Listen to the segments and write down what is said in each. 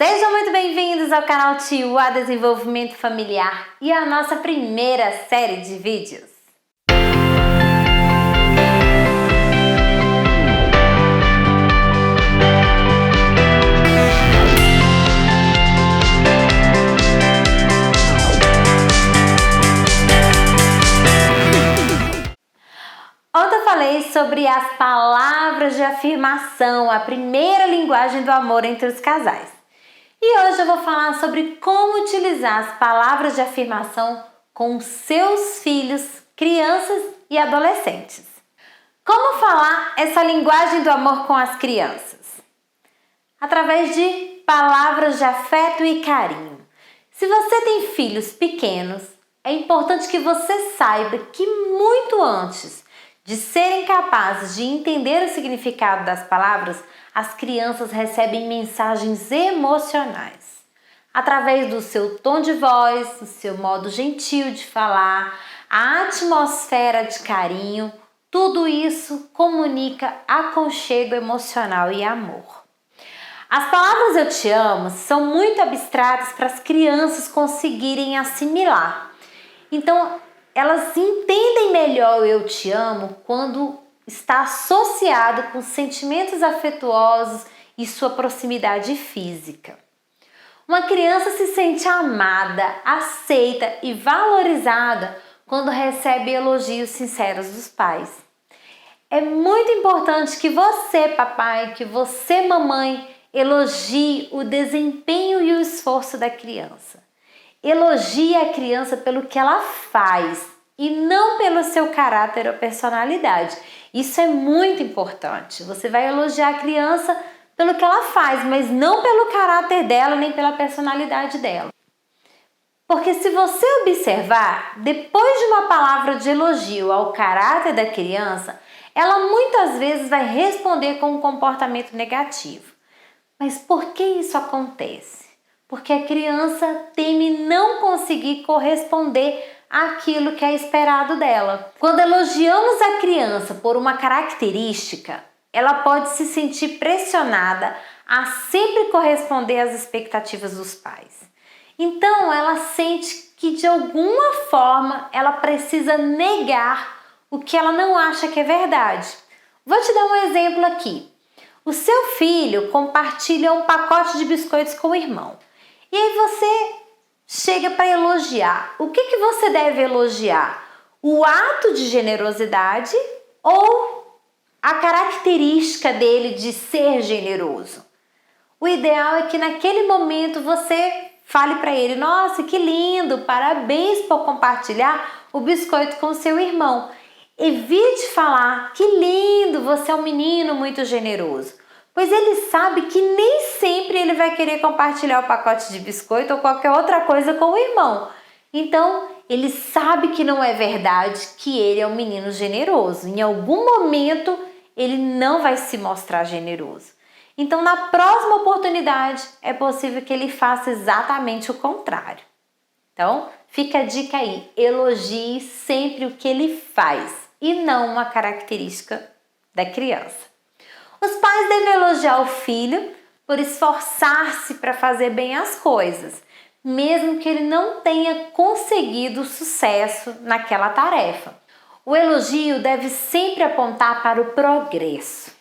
Sejam muito bem-vindos ao canal Tiwa Desenvolvimento Familiar e à nossa primeira série de vídeos. Ontem eu falei sobre as palavras de afirmação, a primeira linguagem do amor entre os casais. E hoje eu vou falar sobre como utilizar as palavras de afirmação com seus filhos, crianças e adolescentes. Como falar essa linguagem do amor com as crianças? Através de palavras de afeto e carinho. Se você tem filhos pequenos, é importante que você saiba que muito antes de serem capazes de entender o significado das palavras, as crianças recebem mensagens emocionais. Através do seu tom de voz, do seu modo gentil de falar, a atmosfera de carinho, tudo isso comunica aconchego emocional e amor. As palavras eu te amo são muito abstratas para as crianças conseguirem assimilar. Então, elas entendem melhor o eu te amo quando está associado com sentimentos afetuosos e sua proximidade física. Uma criança se sente amada, aceita e valorizada quando recebe elogios sinceros dos pais. É muito importante que você, papai, que você, mamãe, elogie o desempenho e o esforço da criança. Elogie a criança pelo que ela faz e não pelo seu caráter ou personalidade. Isso é muito importante. Você vai elogiar a criança pelo que ela faz, mas não pelo caráter dela nem pela personalidade dela. Porque se você observar, depois de uma palavra de elogio ao caráter da criança, ela muitas vezes vai responder com um comportamento negativo. Mas por que isso acontece? Porque a criança teme não conseguir corresponder àquilo que é esperado dela. Quando elogiamos a criança por uma característica, ela pode se sentir pressionada a sempre corresponder às expectativas dos pais. Então, ela sente que de alguma forma ela precisa negar o que ela não acha que é verdade. Vou te dar um exemplo aqui. O seu filho compartilha um pacote de biscoitos com o irmão. E aí você chega para elogiar. O que você deve elogiar? O ato de generosidade ou a característica dele de ser generoso? O ideal é que naquele momento você fale para ele: nossa, que lindo, parabéns por compartilhar o biscoito com seu irmão. Evite falar: que lindo, você é um menino muito generoso. Pois ele sabe que nem sempre ele vai querer compartilhar o pacote de biscoito ou qualquer outra coisa com o irmão. Então, ele sabe que não é verdade que ele é um menino generoso. Em algum momento, ele não vai se mostrar generoso. Então, na próxima oportunidade, é possível que ele faça exatamente o contrário. Então, fica a dica aí. Elogie sempre o que ele faz e não uma característica da criança. Os pais devem elogiar o filho por esforçar-se para fazer bem as coisas, mesmo que ele não tenha conseguido sucesso naquela tarefa. O elogio deve sempre apontar para o progresso.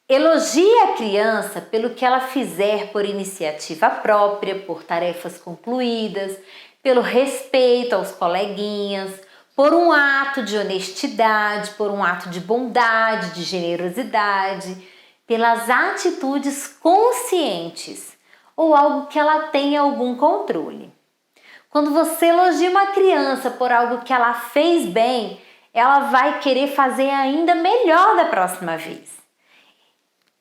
Elogie a criança pelo que ela fizer por iniciativa própria, por tarefas concluídas, pelo respeito aos coleguinhas, por um ato de honestidade, por um ato de bondade, de generosidade, pelas atitudes conscientes ou algo que ela tenha algum controle. Quando você elogia uma criança por algo que ela fez bem, ela vai querer fazer ainda melhor da próxima vez.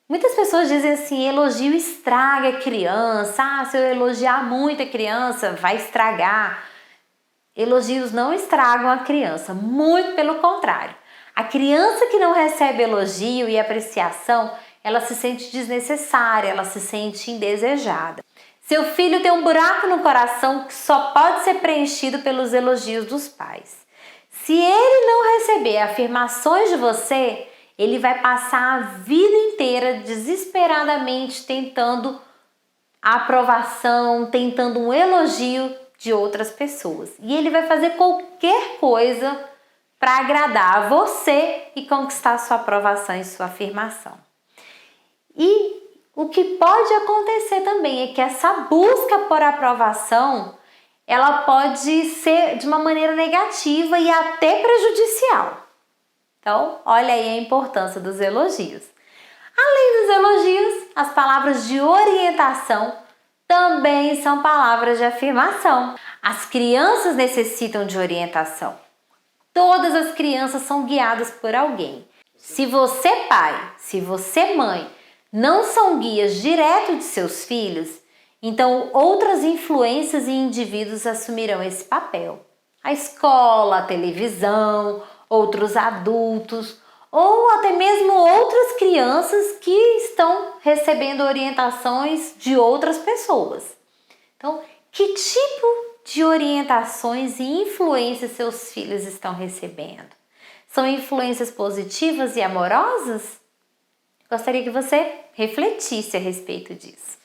Muitas pessoas dizem assim: elogio estraga a criança, se eu elogiar muito a criança, vai estragar. Elogios não estragam a criança, muito pelo contrário. A criança que não recebe elogio e apreciação, ela se sente desnecessária, ela se sente indesejada. Seu filho tem um buraco no coração que só pode ser preenchido pelos elogios dos pais. Se ele não receber afirmações de você, ele vai passar a vida inteira desesperadamente tentando a aprovação, tentando um elogio de outras pessoas. E ele vai fazer qualquer coisa para agradar a você e conquistar sua aprovação e sua afirmação. E o que pode acontecer também é que essa busca por aprovação, ela pode ser de uma maneira negativa e até prejudicial. Então, olha aí a importância dos elogios. Além dos elogios, as palavras de orientação também são palavras de afirmação. As crianças necessitam de orientação. Todas as crianças são guiadas por alguém. Se você, pai, se você, mãe, não são guias diretos de seus filhos, então outras influências e indivíduos assumirão esse papel. A escola, a televisão, outros adultos ou até mesmo outras crianças que estão recebendo orientações de outras pessoas. Então, que tipo de orientações e influências seus filhos estão recebendo? São influências positivas e amorosas? Gostaria que você refletisse a respeito disso.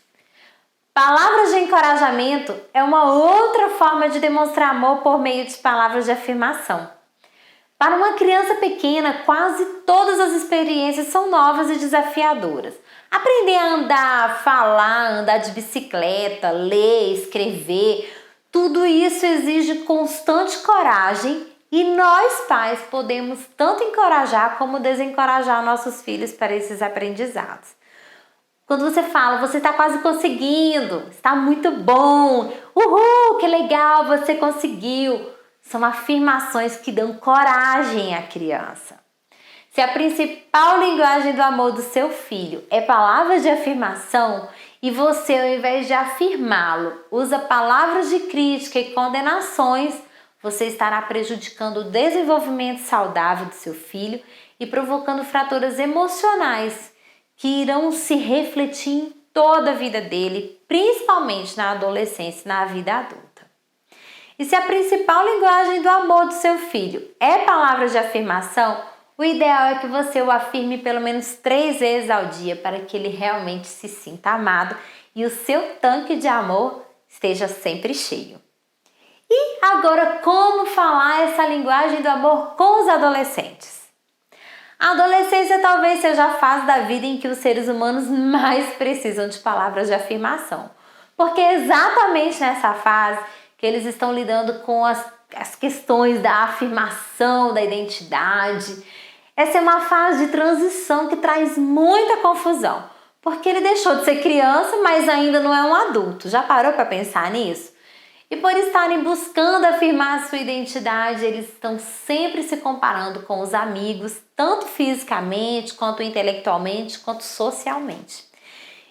Palavras de encorajamento é uma outra forma de demonstrar amor por meio de palavras de afirmação. Para uma criança pequena, quase todas as experiências são novas e desafiadoras. Aprender a andar, falar, andar de bicicleta, ler, escrever, tudo isso exige constante coragem e nós, pais, podemos tanto encorajar como desencorajar nossos filhos para esses aprendizados. Quando você fala, você está quase conseguindo, está muito bom, uhul, que legal, você conseguiu. São afirmações que dão coragem à criança. Se a principal linguagem do amor do seu filho é palavras de afirmação e você, ao invés de afirmá-lo, usa palavras de crítica e condenações, você estará prejudicando o desenvolvimento saudável do seu filho e provocando fraturas emocionais que irão se refletir em toda a vida dele, principalmente na adolescência e na vida adulta. E se a principal linguagem do amor do seu filho é palavras de afirmação, o ideal é que você o afirme pelo menos 3 vezes ao dia para que ele realmente se sinta amado e o seu tanque de amor esteja sempre cheio. E agora, como falar essa linguagem do amor com os adolescentes? A adolescência talvez seja a fase da vida em que os seres humanos mais precisam de palavras de afirmação, porque é exatamente nessa fase que eles estão lidando com as questões da afirmação, da identidade. Essa é uma fase de transição que traz muita confusão, porque ele deixou de ser criança, mas ainda não é um adulto. Já parou para pensar nisso? E por estarem buscando afirmar a sua identidade, eles estão sempre se comparando com os amigos, tanto fisicamente, quanto intelectualmente, quanto socialmente.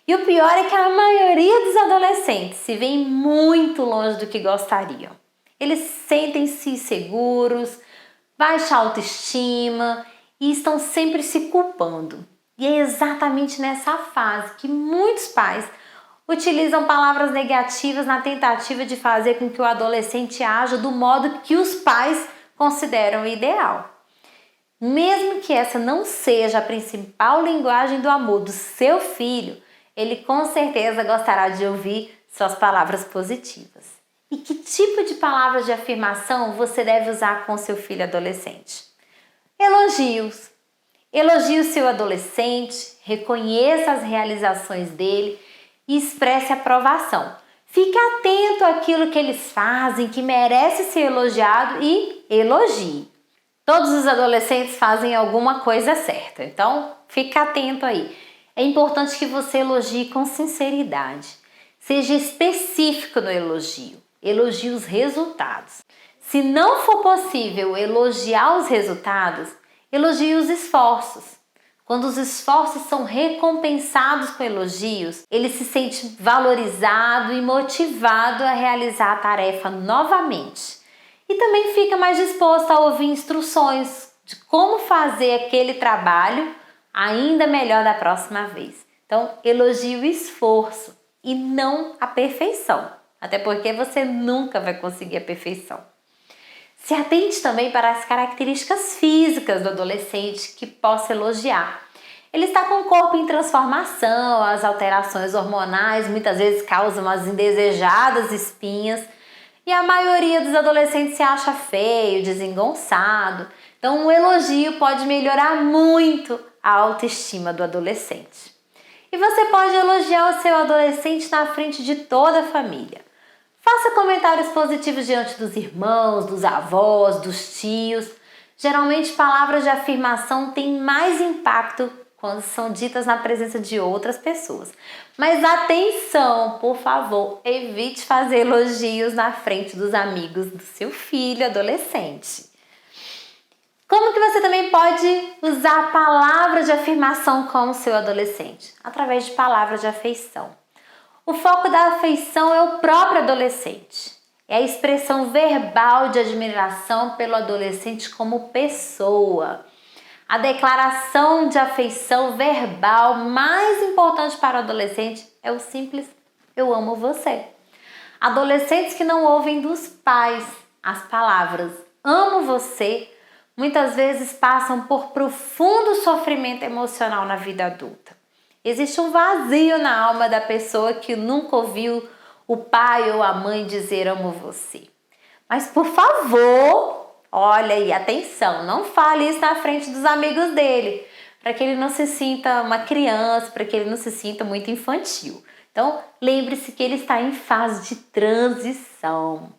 E o pior é que a maioria dos adolescentes se veem muito longe do que gostariam. Eles sentem-se inseguros, baixa autoestima e estão sempre se culpando. E é exatamente nessa fase que muitos pais utilizam palavras negativas na tentativa de fazer com que o adolescente haja do modo que os pais consideram ideal. Mesmo que essa não seja a principal linguagem do amor do seu filho, ele com certeza gostará de ouvir suas palavras positivas. E que tipo de palavras de afirmação você deve usar com seu filho adolescente? Elogios. Elogie o seu adolescente, reconheça as realizações dele e expresse aprovação. Fique atento àquilo que eles fazem, que merece ser elogiado e elogie. Todos os adolescentes fazem alguma coisa certa, então fique atento aí. É importante que você elogie com sinceridade. Seja específico no elogio. Elogie os resultados. Se não for possível elogiar os resultados, elogie os esforços. Quando os esforços são recompensados com elogios, ele se sente valorizado e motivado a realizar a tarefa novamente. E também fica mais disposto a ouvir instruções de como fazer aquele trabalho ainda melhor da próxima vez. Então, elogie o esforço e não a perfeição, até porque você nunca vai conseguir a perfeição. Se atente também para as características físicas do adolescente que possa elogiar. Ele está com o corpo em transformação, as alterações hormonais muitas vezes causam as indesejadas espinhas e a maioria dos adolescentes se acha feio, desengonçado. Então, um elogio pode melhorar muito a autoestima do adolescente. E você pode elogiar o seu adolescente na frente de toda a família. Faça comentários positivos diante dos irmãos, dos avós, dos tios. Geralmente, palavras de afirmação têm mais impacto quando são ditas na presença de outras pessoas. Mas atenção, por favor, evite fazer elogios na frente dos amigos do seu filho adolescente. Como que você também pode usar palavras de afirmação com o seu adolescente? Através de palavras de afeição. O foco da afeição é o próprio adolescente. É a expressão verbal de admiração pelo adolescente como pessoa. A declaração de afeição verbal mais importante para o adolescente é o simples "eu amo você". Adolescentes que não ouvem dos pais as palavras "amo você" muitas vezes passam por profundo sofrimento emocional na vida adulta. Existe um vazio na alma da pessoa que nunca ouviu o pai ou a mãe dizer "amo você". Mas por favor, olha aí, atenção, não fale isso na frente dos amigos dele, para que ele não se sinta uma criança, para que ele não se sinta muito infantil. Então, lembre-se que ele está em fase de transição.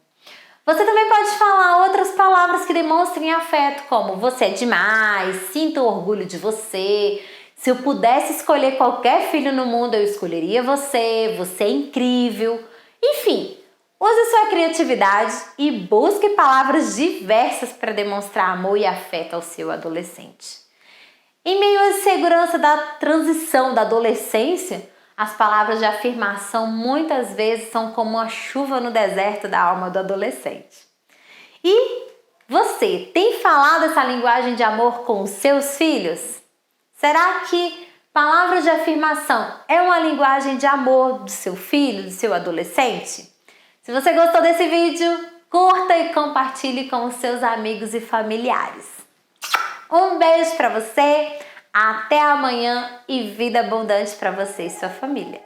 Você também pode falar outras palavras que demonstrem afeto, como "você é demais", "sinto orgulho de você", "se eu pudesse escolher qualquer filho no mundo, eu escolheria você", "você é incrível". Enfim, use sua criatividade e busque palavras diversas para demonstrar amor e afeto ao seu adolescente. Em meio à insegurança da transição da adolescência, as palavras de afirmação muitas vezes são como uma chuva no deserto da alma do adolescente. E você tem falado essa linguagem de amor com os seus filhos? Será que palavras de afirmação é uma linguagem de amor do seu filho, do seu adolescente? Se você gostou desse vídeo, curta e compartilhe com os seus amigos e familiares. Um beijo para você, até amanhã e vida abundante para você e sua família.